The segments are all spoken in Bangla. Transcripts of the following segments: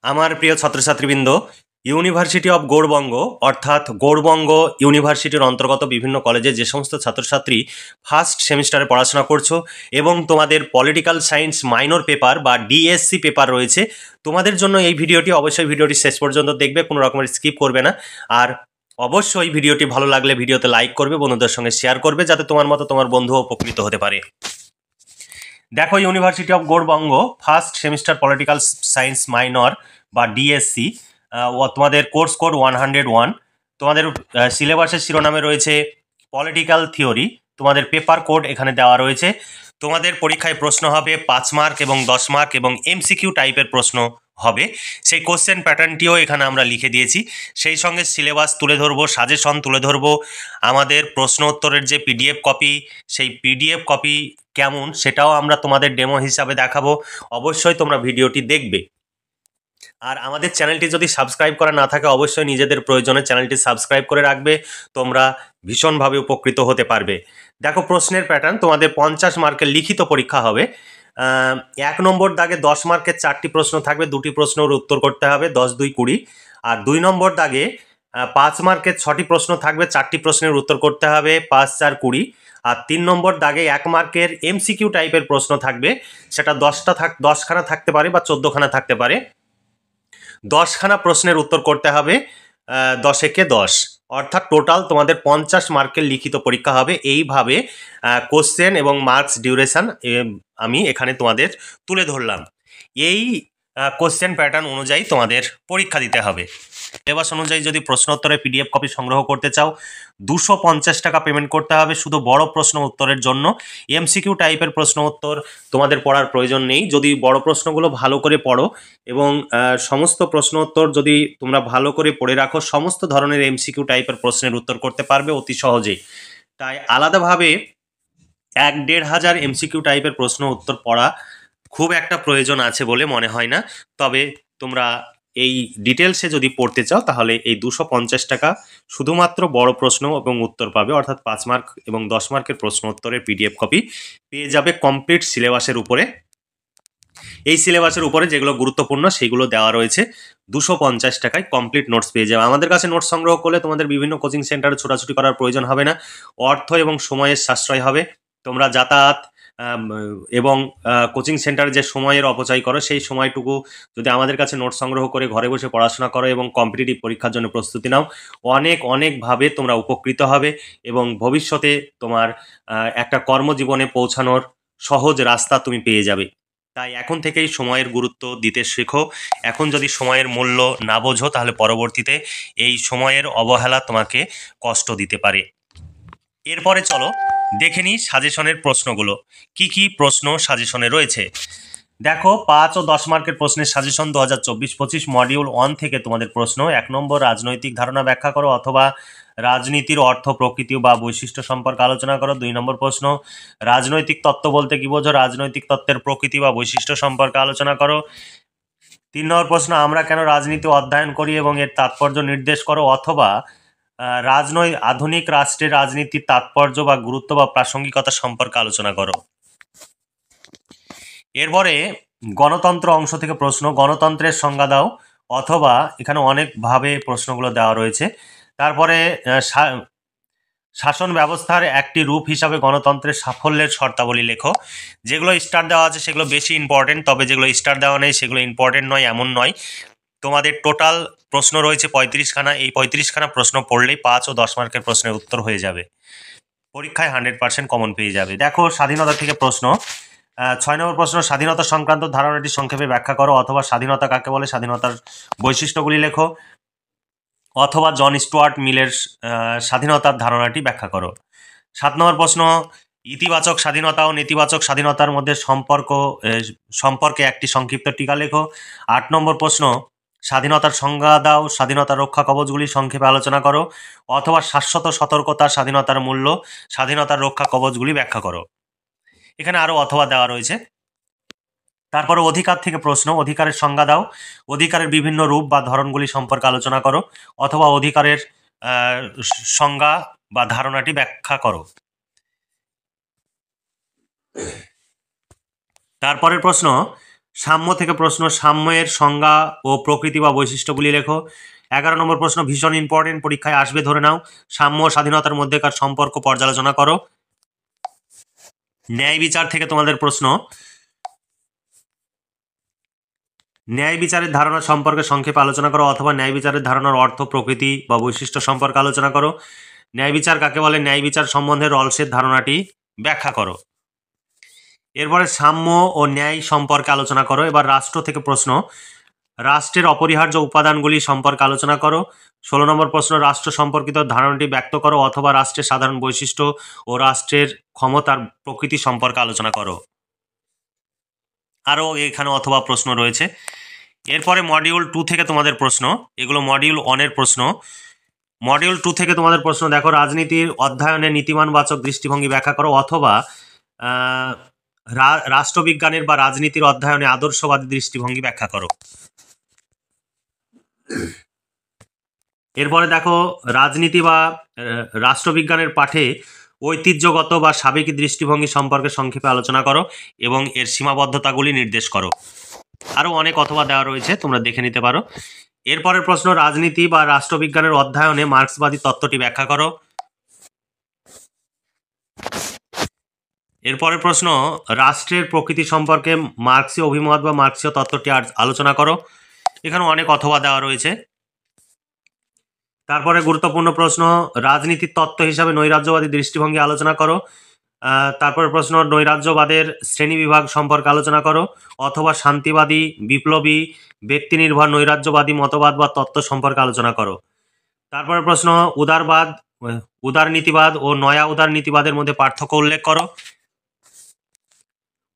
আমার প্রিয় ছাত্রছাত্রীবৃন্দ, ইউনিভার্সিটি অফ গৌড়বঙ্গ অর্থাৎ গৌড়বঙ্গ ইউনিভার্সিটির অন্তর্গত বিভিন্ন কলেজে যে সমস্ত ছাত্রছাত্রী ফার্স্ট সেমিস্টারে পড়াশোনা করছো এবং তোমাদের পলিটিক্যাল সায়েন্স মাইনর পেপার বা ডিএসসি পেপার রয়েছে, তোমাদের জন্য এই ভিডিওটি অবশ্যই ভিডিওটি শেষ পর্যন্ত দেখবে, কোনো রকমের স্কিপ করবে না। আর অবশ্যই ভিডিওটি ভালো লাগলে ভিডিওতে লাইক করবে, বন্ধুদের সঙ্গে শেয়ার করবে, যাতে তোমার মতো তোমার বন্ধুও উপকৃত হতে পারে। দেখো, university of Gour Banga first semester political science minor বা ডিএসসি, তোমাদের কোর্স কোড 101। তোমাদের সিলেবাসের শিরোনামে রয়েছে পলিটিক্যাল থিওরি। তোমাদের পেপার কোড এখানে দেওয়া রয়েছে। তোমাদের পরীক্ষায় প্রশ্ন হবে 5 মার্ক এবং 10 মার্ক এবং এমসিকিউ টাইপের প্রশ্ন হবে। সেই কোশ্চেন প্যাটার্নটিও এখানে আমরা লিখে দিয়েছি। সেই সঙ্গে সিলেবাস তুলে ধরবো, সাজেশন তুলে ধরবো, আমাদের প্রশ্ন উত্তরের যে পিডিএফ কপি, সেই পিডিএফ কপি কেমন সেটাও আমরা তোমাদের ডেমো হিসাবে দেখাবো। অবশ্যই তোমরা ভিডিওটি দেখবে। আর আমাদের চ্যানেলটি যদি সাবস্ক্রাইব করা না থাকে, অবশ্যই নিজেদের প্রয়োজনে চ্যানেলটি সাবস্ক্রাইব করে রাখবে, তোমরা ভীষণভাবে উপকৃত হতে পারবে। দেখো, প্রশ্নের প্যাটার্ন, তোমাদের 50 মার্কের লিখিত পরীক্ষা হবে। 1 নম্বর দাগে 10 মার্কের 4টি প্রশ্ন থাকবে, 2টি প্রশ্নের উত্তর করতে হবে, 10 2 20। আর 2 নম্বর দাগে 5 মার্কের 6টি প্রশ্ন থাকবে, 4টি প্রশ্নের উত্তর করতে হবে, 5 4 20। আর 3 নম্বর দাগে 1 মার্কের এমসিকিউ টাইপের প্রশ্ন থাকবে, সেটা 10খানা থাকতে পারে বা 14খানা থাকতে পারে। 10খানা প্রশ্নের উত্তর করতে হবে, 10 একে 10, অর্থাৎ টোটাল তোমাদের 50 মার্কের লিখিত পরীক্ষা হবে। এইভাবে কোশ্চেন এবং মার্কস ডিউরেশন আমি এখানে তোমাদের তুলে ধরলাম। এই কোশ্চেন প্যাটার্ন অনুযায়ী তোমাদের পরীক্ষা দিতে হবে। সিলেবাস অনুযায়ী যদি প্রশ্নোত্তরের পিডিএফ কপি সংগ্রহ করতে চাও, 250 টাকা পেমেন্ট করতে হবে শুধু বড় প্রশ্ন উত্তরের জন্য। এমসিকিউ টাইপের প্রশ্ন উত্তর তোমাদের পড়ার প্রয়োজন নেই। যদি বড় প্রশ্নগুলো ভালো করে পড়ো এবং সমস্ত প্রশ্ন উত্তর যদি তোমরা ভালো করে পড়ে রাখো, সমস্ত ধরনের এমসিকিউ টাইপের প্রশ্নের উত্তর করতে পারবে অতি সহজেই। তাই আলাদাভাবে 1-1.5 হাজার এমসিকিউ টাইপের প্রশ্ন উত্তর পড়া খুব একটা প্রয়োজন আছে বলে মনে হয় না। তবে তোমরা এই ডিটেলসে যদি পড়তে চাও, তাহলে এই 250 টাকা শুধুমাত্র বড় প্রশ্ন এবং উত্তর পাবে, অর্থাৎ 5 মার্ক এবং 10 মার্কের প্রশ্ন উত্তরের পিডিএফ কপি পেয়ে যাবে কমপ্লিট সিলেবাসের উপরে। এই সিলেবাসের উপরে যেগুলো গুরুত্বপূর্ণ সেগুলো দেওয়া রয়েছে। 250 টাকায় কমপ্লিট নোটস পেয়ে যাবে। আমাদের কাছে নোটস সংগ্রহ করলে তোমাদের বিভিন্ন কোচিং সেন্টারে ছোটাছুটি করার প্রয়োজন হবে না, অর্থ এবং সময়ের সাশ্রয় হবে। তোমরা যাতায়াত এবং কোচিং সেন্টারে যে সময়ের অপচয় করো, সেই সময়টুকু যদি আমাদের কাছে নোটস সংগ্রহ করে ঘরে বসে পড়াশোনা করো এবং কম্পিটিটিভ পরীক্ষার জন্য প্রস্তুতি নাও, অনেকভাবে তোমরা উপকৃত হবে এবং ভবিষ্যতে তোমার একটা কর্মজীবনে পৌঁছানোর সহজ রাস্তা তুমি পেয়ে যাবে। তাই এখন থেকেই সময়ের গুরুত্ব দিতে শেখো। এখন যদি সময়ের মূল্য না বোঝো, তাহলে পরবর্তীতে এই সময়ের অবহেলা তোমাকে কষ্ট দিতে পারে। এরপরে চলো দেখে নিই সাজেশনের প্রশ্নগুলো। কি প্রশ্ন সাজেশনে রয়েছে। দেখো, 5 ও 10 মার্কের প্রশ্নের সাজেশন 2024-25 মডিউল 1 থেকে তোমাদের প্রশ্ন। 1 নম্বর, রাজনৈতিক ধারণা ব্যাখ্যা করো অথবা রাজনীতির অর্থ, প্রকৃতি বা বৈশিষ্ট্য সম্পর্কে আলোচনা করো। 2 নম্বর প্রশ্ন, রাজনৈতিক তত্ত্ব বলতে কি বোঝো, রাজনৈতিক তত্ত্বের প্রকৃতি বা বৈশিষ্ট্য সম্পর্কে আলোচনা করো। 3 নম্বর প্রশ্ন, আমরা কেন রাজনীতি অধ্যয়ন করি এবং এর তাৎপর্য নির্দেশ করো অথবা আধুনিক রাষ্ট্রের রাজনীতির তাৎপর্য বা গুরুত্ব বা প্রাসঙ্গিকতা সম্পর্কে আলোচনা করো। এরপরে গণতন্ত্র অংশ থেকে প্রশ্ন, গণতন্ত্রের সংজ্ঞা দাও অথবা, এখানে অনেকভাবে প্রশ্নগুলো দেওয়া রয়েছে। তারপরে শাসন ব্যবস্থার একটি রূপ হিসাবে গণতন্ত্রের সাফল্যের শর্তাবলী লেখো। যেগুলো স্টার দেওয়া আছে সেগুলো বেশি ইম্পর্টেন্ট, তবে যেগুলো স্টার দেওয়া নেই সেগুলো ইম্পর্টেন্ট নয় এমন নয়। তোমাদের টোটাল প্রশ্ন রয়েছে 35খানা। এই 35খানা প্রশ্ন পড়লেই 5 ও 10 মার্কের প্রশ্নের উত্তর হয়ে যাবে, পরীক্ষায় 100% কমন পেয়ে যাবে। দেখো, স্বাধীনতা থেকে প্রশ্ন। 6 নম্বর প্রশ্ন, স্বাধীনতা সংক্রান্ত ধারণাটি সংক্ষেপে ব্যাখ্যা করো অথবা স্বাধীনতা কাকে বলে, স্বাধীনতার বৈশিষ্ট্যগুলি লেখো অথবা জন স্টুয়ার্ট মিলের স্বাধীনতার ধারণাটি ব্যাখ্যা করো। 7 নম্বর প্রশ্ন, ইতিবাচক স্বাধীনতা ও নেতিবাচক স্বাধীনতার মধ্যে সম্পর্কে একটি সংক্ষিপ্ত টিকা লেখো। 8 নম্বর প্রশ্ন, স্বাধীনতার সংজ্ঞা দাও, স্বাধীনতার রক্ষা কবচগুলি সংক্ষেপে আলোচনা করো অথবা শাশ্বত সতর্কতা, স্বাধীনতার মূল্য, স্বাধীনতার রক্ষা কবচগুলি ব্যাখ্যা করো। এখানে আরো অথবা দেওয়া রয়েছে। তারপরে অধিকার থেকে প্রশ্ন, অধিকারের সংজ্ঞা দাও, অধিকারের বিভিন্ন রূপ বা ধরনগুলি সম্পর্কে আলোচনা করো অথবা অধিকারের সংজ্ঞা বা ধারণাটি ব্যাখ্যা করো। তারপরের প্রশ্ন, সাম্য থেকে প্রশ্ন, সাম্যের সংজ্ঞা ও প্রকৃতি বা বৈশিষ্ট্যগুলি লেখো। 11 নম্বর প্রশ্ন ভীষণ ইম্পর্টেন্ট, পরীক্ষায় আসবে ধরে নাও। সাম্য ও স্বাধীনতার মধ্যেকার সম্পর্ক পর্যালোচনা করো। ন্যায় বিচার থেকে তোমাদের প্রশ্ন, ন্যায় বিচারের ধারণা সম্পর্কে সংক্ষেপে আলোচনা করো, অথবা ন্যায় বিচারের ধারণার অর্থ, প্রকৃতি বা বৈশিষ্ট্য সম্পর্কে আলোচনা করো। ন্যায় বিচার কাকে বলে, ন্যায় বিচার সম্বন্ধে রলসের ধারণাটি ব্যাখ্যা করো। এরপরে সাম্য ও ন্যায় সম্পর্কে আলোচনা করো। এবার রাষ্ট্র থেকে প্রশ্ন, রাষ্ট্রের অপরিহার্য উপাদানগুলি সম্পর্কে আলোচনা করো। 16 নম্বর প্রশ্ন রাষ্ট্র সম্পর্কিত ধারণাটি ব্যক্ত করো, অথবা রাষ্ট্রের সাধারণ বৈশিষ্ট্য ও রাষ্ট্রের ক্ষমতার প্রকৃতি সম্পর্কে আলোচনা করো। আরও এখানে অথবা প্রশ্ন রয়েছে। এরপরে মডিউল 2 থেকে তোমাদের প্রশ্ন, এগুলো মডিউল 1-এর প্রশ্ন। মডিউল 2 থেকে তোমাদের প্রশ্ন দেখো, রাজনীতির অধ্যয়নে নীতিমানবাচক দৃষ্টিভঙ্গি ব্যাখ্যা করো, অথবা রাষ্ট্রবিজ্ঞানের বা রাজনীতির অধ্যয়নে আদর্শবাদী দৃষ্টিভঙ্গি ব্যাখ্যা করো। এরপরে দেখো, রাজনীতি বা রাষ্ট্রবিজ্ঞানের পাঠে ঐতিহ্যগত বা সাবেকি দৃষ্টিভঙ্গি সম্পর্কে সংক্ষেপে আলোচনা করো এবং এর সীমাবদ্ধতাগুলি নির্দেশ করো। আরও অনেক অথবা দেওয়া রয়েছে, তোমরা দেখে নিতে পারো। এরপরের প্রশ্ন, রাজনীতি বা রাষ্ট্রবিজ্ঞানের অধ্যয়নে মার্ক্সবাদী তত্ত্বটি ব্যাখ্যা করো। এরপরের প্রশ্ন, রাষ্ট্রের প্রকৃতি সম্পর্কে মার্ক্সীয় অভিমত বা মার্ক্সীয় তত্ত্বটি আলোচনা করো। এখানে অনেক অথবা দেওয়া রয়েছে। তারপরে গুরুত্বপূর্ণ প্রশ্ন, রাজনীতির তত্ত্ব হিসাবে নৈরাজ্যবাদী দৃষ্টিভঙ্গি আলোচনা করো। তারপরে প্রশ্ন, নৈরাজ্যবাদের শ্রেণীবিভাগ সম্পর্কে আলোচনা করো, অথবা শান্তিবাদী, বিপ্লবী, ব্যক্তিনির্ভর নৈরাজ্যবাদী মতবাদ বা তত্ত্ব সম্পর্কে আলোচনা করো। তারপরে প্রশ্ন, উদারবাদ, উদারনীতিবাদ ও নয়া উদারনীতিবাদের মধ্যে পার্থক্য উল্লেখ করো।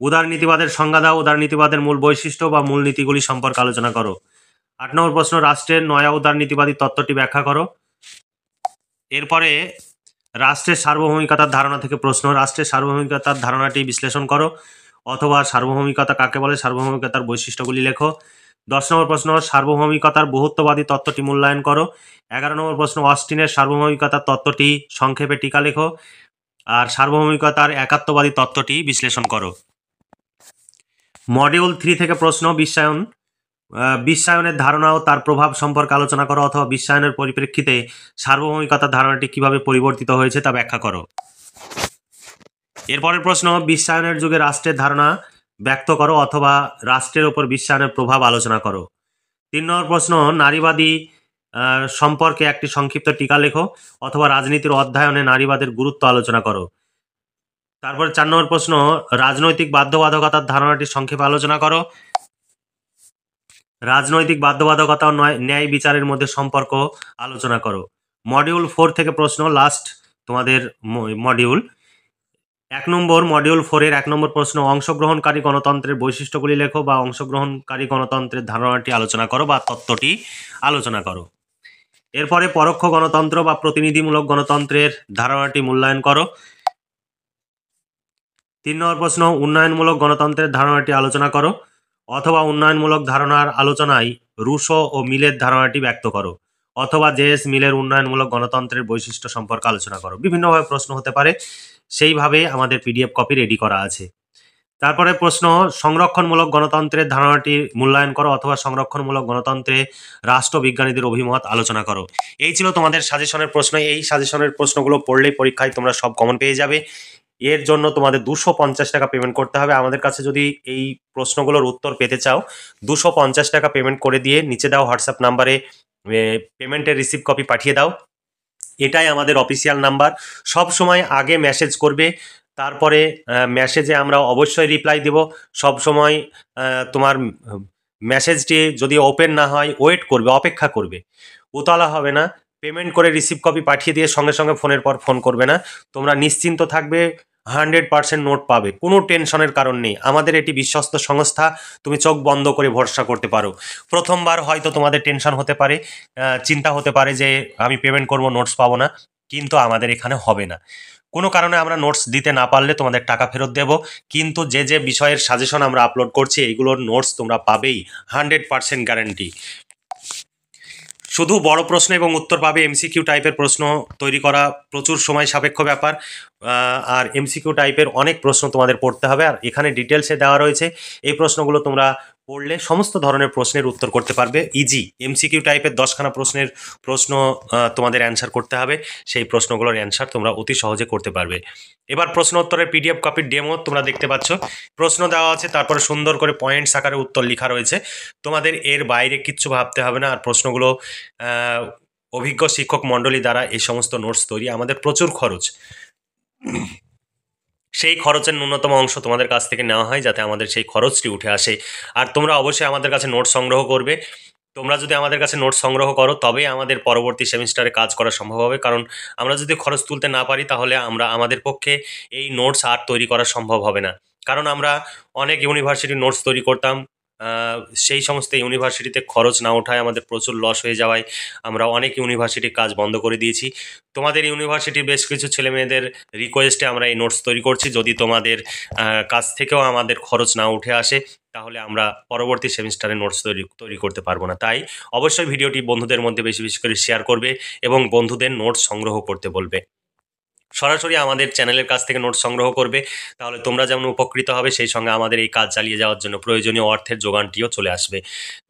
উদারনীতিবাদের সংজ্ঞা দাও, উদারনীতিবাদের মূল বৈশিষ্ট্য বা মূলনীতিগুলি সম্পর্কে আলোচনা করো। 8 নম্বর প্রশ্ন, রাষ্ট্রের নয়া উদারনীতিবাদী তত্ত্বটি ব্যাখ্যা করো। এরপরে রাষ্ট্রের সার্বভৌমিকতার ধারণা থেকে প্রশ্ন, রাষ্ট্রের সার্বভৌমিকতার ধারণাটি বিশ্লেষণ করো, অথবা সার্বভৌমিকতা কাকে বলে, সার্বভৌমিকতার বৈশিষ্ট্যগুলি লেখো। 10 নম্বর প্রশ্ন, সার্বভৌমিকতার বহুত্ববাদী তত্ত্বটি মূল্যায়ন করো। 11 নম্বর প্রশ্ন, অস্টিনের সার্বভৌমিকতার তত্ত্বটি সংক্ষেপে টিকা লেখো, আর সার্বভৌমিকতার একাত্মবাদী তত্ত্বটি বিশ্লেষণ করো। মডিউল 3 থেকে প্রশ্ন, বিশ্বায়ন, বিশ্বায়নের ধারণা ও তার প্রভাব সম্পর্কে আলোচনা করো, অথবা বিশ্বায়নের পরিপ্রেক্ষিতে সার্বভৌমিকতার ধারণাটি কিভাবে পরিবর্তিত হয়েছে তা ব্যাখ্যা করো। এরপরের প্রশ্ন, বিশ্বায়নের যুগে রাষ্ট্রের ধারণা ব্যক্ত করো, অথবা রাষ্ট্রের ওপর বিশ্বায়নের প্রভাব আলোচনা করো। 3 নম্বর প্রশ্ন, নারীবাদী সম্পর্কে একটি সংক্ষিপ্ত টিকা লেখো, অথবা রাজনীতির অধ্যয়নে নারীবাদের গুরুত্ব আলোচনা করো। তারপরে 4 নম্বর প্রশ্ন, রাজনৈতিক বাধ্যবাধকতার ধারণাটি সংক্ষেপে আলোচনা করো। রাজনৈতিক বাধ্যবাধকতা ও ন্যায় বিচারের মধ্যে সম্পর্ক আলোচনা করো। মডিউল 4 থেকে প্রশ্ন, লাস্ট তোমাদের মডিউল। 1 নম্বর মডিউল 4-এর 1 নম্বর প্রশ্ন, অংশগ্রহণকারী গণতন্ত্রের বৈশিষ্ট্যগুলি লেখো, বা অংশগ্রহণকারী গণতন্ত্রের ধারণাটি আলোচনা করো বা তত্ত্বটি আলোচনা করো। এরপরে পরোক্ষ গণতন্ত্র বা প্রতিনিধিমূলক গণতন্ত্রের ধারণাটি মূল্যায়ন করো। 3 নম্বর প্রশ্ন, উন্নয়নমূলক গণতন্ত্রের ধারণাটি আলোচনা করো, অথবা উন্নয়নমূলক ধারণার আলোচনায় রুশো ও মিলের ধারণাটি ব্যক্ত করো, অথবা জেএস মিলের উন্নয়নমূলক গণতন্ত্রের বৈশিষ্ট্য সম্পর্কে আলোচনা করো। বিভিন্নভাবে প্রশ্ন হতে পারে, সেইভাবে আমাদের পিডিএফ কপি রেডি করা আছে। তারপরে প্রশ্ন, সংরক্ষণমূলক গণতন্ত্রের ধারণাটি মূল্যায়ন করো, অথবা সংরক্ষণমূলক গণতন্ত্রে রাষ্ট্রবিজ্ঞানীদের অভিমত আলোচনা করো। এই ছিল তোমাদের সাজেশনের প্রশ্ন। এই সাজেশনের প্রশ্নগুলো পড়লেই পরীক্ষায় তোমরা সব কমন পেয়ে যাবে। এর জন্য তোমাদের 250 টাকা পেমেন্ট করতে হবে। আমাদের কাছে যদি এই প্রশ্নগুলোর উত্তর পেতে চাও, 250 টাকা পেমেন্ট করে দিয়ে নিচে দাও হোয়াটসঅ্যাপ নাম্বারে পেমেন্টের রিসিভ কপি পাঠিয়ে দাও। এটাই আমাদের অফিসিয়াল নাম্বার। সব সময় আগে মেসেজ করবে, তারপরে মেসেজে আমরা অবশ্যই রিপ্লাই দেব। সব সময় তোমার মেসেজটি যদি ওপেন না হয় ওয়েট করবে, অপেক্ষা করবে, উতলা হবে না। পেমেন্ট করে রিসিভ কপি পাঠিয়ে দিয়ে সঙ্গে সঙ্গে ফোনের পর ফোন করবে না। তোমরা নিশ্চিন্ত থাকবে, 100% নোট পাবে, কোনো টেনশনের কারণ নেই। আমাদের এটি বিশ্বস্ত সংস্থা, তুমি চোখ বন্ধ করে ভরসা করতে পারো। প্রথমবার হয়তো তোমাদের টেনশন হতে পারে, চিন্তা হতে পারে যে আমি পেমেন্ট করব, নোটস পাবো না, কিন্তু আমাদের এখানে হবে না। কোনো কারণে আমরা নোটস দিতে না পারলে তোমাদের টাকা ফেরত দেব, কিন্তু যে যে বিষয়ের সাজেশন আমরা আপলোড করছি এইগুলোর নোটস তোমরা পাবেই, 100% গ্যারান্টি। শুধু বড় প্রশ্ন এবং উত্তর পাবে, এমসিকিউ টাইপের প্রশ্ন তৈরি করা প্রচুর সময় সাপেক্ষ ব্যাপার। আর এমসিকিউ টাইপের অনেক প্রশ্ন তোমাদের পড়তে হবে, আর এখানে ডিটেলসে দেওয়া রয়েছে। এই প্রশ্নগুলো তোমরা পড়লে সমস্ত ধরনের প্রশ্নের উত্তর করতে পারবে ইজি। এমসিকিউ টাইপের 10খানা প্রশ্ন তোমাদের অ্যান্সার করতে হবে, সেই প্রশ্নগুলোর অ্যান্সার তোমরা অতি সহজে করতে পারবে। এবার প্রশ্ন উত্তরের পিডিএফ কপির ডেমো তোমরা দেখতে পাচ্ছ। প্রশ্ন দেওয়া আছে, তারপরে সুন্দর করে পয়েন্টস আকারে উত্তর লেখা রয়েছে। তোমাদের এর বাইরে কিচ্ছু ভাবতে হবে না। আর প্রশ্নগুলো অভিজ্ঞ শিক্ষক মণ্ডলী দ্বারা এই সমস্ত নোটস তৈরি। আমাদের প্রচুর খরচ, সেই খরচের ন্যূনতম অংশ তোমাদের কাছ থেকে নেওয়া হয় যাতে আমাদের সেই খরচটি উঠে আসে। আর তোমরা অবশ্যই আমাদের কাছে নোট সংগ্রহ করবে। তোমরা যদি আমাদের কাছে নোট সংগ্রহ করো তবেই আমাদের পরবর্তী সেমিস্টারে কাজ করা সম্ভব হবে। কারণ আমরা যদি খরচ তুলতে না পারি তাহলে আমাদের পক্ষে এই নোটস আর তৈরি করা সম্ভব হবে না। কারণ আমরা অনেক ইউনিভার্সিটির নোটস তৈরি করতাম, সেই সমস্ত ইউনিভার্সিটিতে খরচ না ওঠায় আমাদের প্রচুর লস হয়ে যাওয়ায় আমরা অনেক ইউনিভার্সিটির কাজ বন্ধ করে দিয়েছি। তোমাদের ইউনিভার্সিটির বেশ কিছু ছেলেমেয়েদের রিকোয়েস্টে আমরা এই নোটস তৈরি করছি। যদি তোমাদের কাছ থেকেও আমাদের খরচ না উঠে আসে তাহলে আমরা পরবর্তী সেমিস্টারে নোটস তৈরি করতে পারবো না। তাই অবশ্যই ভিডিওটি বন্ধুদের মধ্যে বেশি বেশি করে শেয়ার করবে এবং বন্ধুদের নোটস সংগ্রহ করতে বলবে। সরাসরি আমাদের চ্যানেলের কাছ থেকে নোটস সংগ্রহ করবে, তাহলে তোমরা যেমন উপকৃত হবে সেই সঙ্গে আমাদের এই কাজ চালিয়ে যাওয়ার জন্য প্রয়োজনীয় অর্থের যোগানটিও চলে আসবে।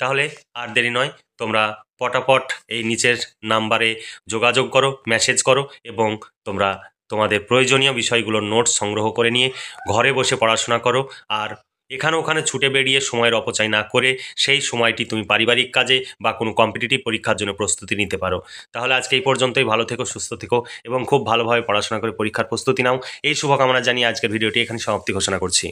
তাহলে আর দেরি নয়, তোমরা পটাপট এই নিচের নাম্বারে যোগাযোগ করো, মেসেজ করো এবং তোমরা তোমাদের প্রয়োজনীয় বিষয়গুলোর নোটস সংগ্রহ করে নিয়ে ঘরে বসে পড়াশোনা করো। আর এখানে ওখানে ছুটে বেরিয়ে সময়ের অপচয় না করে সেই সময়টি তুমি পারিবারিক কাজে বা কোনো কম্পিটিটিভ পরীক্ষার জন্য প্রস্তুতি নিতে পারো। তাহলে আজকে এই পর্যন্তই। ভালো থেকো, সুস্থ থেকো এবং খুব ভালোভাবে পড়াশোনা করে পরীক্ষার প্রস্তুতি নাও। এই শুভকামনা জানিয়ে আজকের ভিডিওটি এখানে সমাপ্তি ঘোষণা করছি।